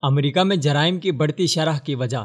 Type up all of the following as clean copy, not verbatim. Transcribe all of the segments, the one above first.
امریکہ میں جرائم کی بڑھتی شرح کی وجہ۔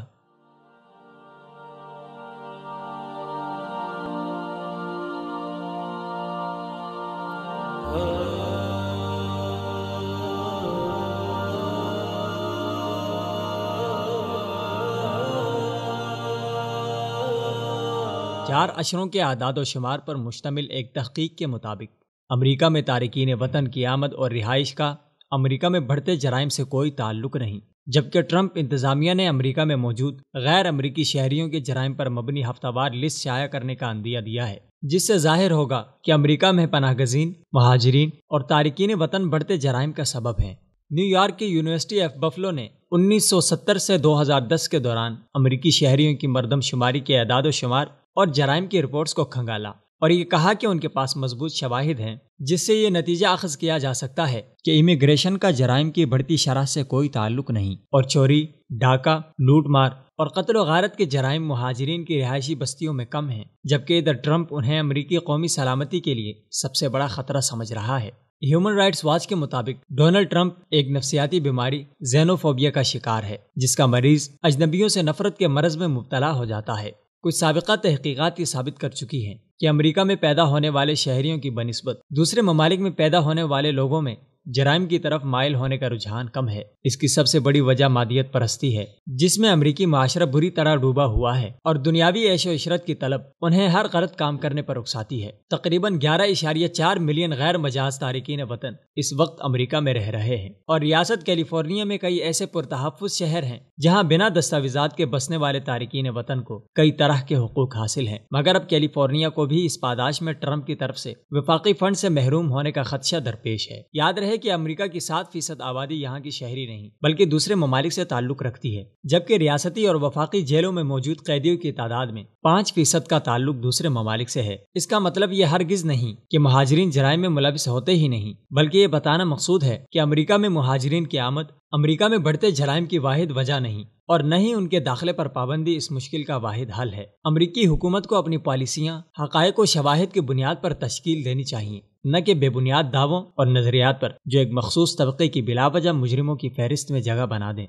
4 اشروں کے اعداد و شمار پر مشتمل ایک تحقیق کے مطابق امریکہ میں تارکین وطن کی آمد اور رہائش کا امریکہ میں بڑھتے جرائم سے کوئی تعلق نہیں، جبکہ ٹرمپ انتظامیہ نے امریکہ میں موجود غیر امریکی شہریوں کے جرائم پر مبنی ہفتہ وار لسٹ شائع کرنے کا عندیہ دیا ہے، جس سے ظاہر ہوگا کہ امریکہ میں پناہ گزین، مہاجرین اور تارکین وطن بڑھتے جرائم کا سبب ہیں۔ نیو یارک کی یونیورسٹی آف بفلو نے 1970 سے 2010 کے دوران امریکی شہریوں کی مردم شماری کے اعداد و شمار اور جرائم کی رپورٹس کو کھنگالا اور یہ کہا کہ ان کے پاس مضبوط شواہد ہیں جس سے یہ نتیجہ اخذ کیا جا سکتا ہے کہ امیگریشن کا جرائم کی بڑھتی شرح سے کوئی تعلق نہیں، اور چوری، ڈاکہ، لوٹ مار اور قتل و غارت کے جرائم مہاجرین کی رہائشی بستیوں میں کم ہیں، جبکہ ادھر ٹرمپ انہیں امریکی قومی سلامتی کے لیے سب سے بڑا خطرہ سمجھ رہا ہے۔ ہیومن رائٹس واچ کے مطابق ڈونلڈ ٹرمپ ایک نفسیاتی بیماری زینوفوبیا کا شکار ہے، جس کا مریض اجنبیوں سے نفرت کے مرض میں مبتلا ہو جاتا ہے۔ کچھ سابقہ تحقیقات یہ ثابت کر چکی ہیں کہ امریکہ میں پیدا ہونے والے شہریوں کی بنسبت دوسرے ممالک میں پیدا ہونے والے لوگوں میں جرائم کی طرف مائل ہونے کا رجحان کم ہے۔ اس کی سب سے بڑی وجہ مادیت پرستی ہے، جس میں امریکی معاشرہ بری طرح ڈوبا ہوا ہے اور دنیاوی عیش و عشرت کی طلب انہیں ہر غلط کام کرنے پر اکساتی ہے۔ تقریباً 11.4 ملین غیر مجاز تارکین وطن اس وقت امریکہ میں رہ رہے ہیں، اور ریاست کیلیفورنیا میں کئی ایسے پرتحفظ شہر ہیں جہاں بنا دستاویزات کے بسنے والے تارکین وطن کو کئی طرح کے حقوق حاصل ہیں، مگر اب کیلیفورنیا کو بھی اس پاداش میں ٹرمپ کی طرف سے وفاقی فنڈ سے محروم ہونے کا خدشہ درپیش ہے۔ یاد رہے کہ امریکہ کی 7% آبادی یہاں کی شہری نہیں بلکہ دوسرے ممالک سے تعلق رکھتی ہے، جبکہ ریاستی اور وفاقی جیلوں میں موجود قیدیوں کی تعداد میں 5% کا تعلق دوسرے ممالک سے ہے۔ اس کا مطلب یہ ہرگز نہیں کہ مہاجرین جرائم میں ملوث ہوتے ہی نہیں، بلکہ یہ بتانا مقصود ہے کہ امریکہ میں مہاجرین کی آمد امریکہ میں بڑھتے جرائم کی واحد وجہ نہیں، اور نہ ہی ان کے داخلے پر پابندی اس مشکل کا واحد حل ہے۔ امریکی حکومت کو اپنی پالیسیاں حقائق و شواہد کی بنیاد پر تشکیل دینی چاہیے، نہ کہ بے بنیاد دعووں اور نظریات پر جو ایک مخصوص طبقے کی بلا وجہ مجرموں کی فہرست میں جگہ بنا دیں۔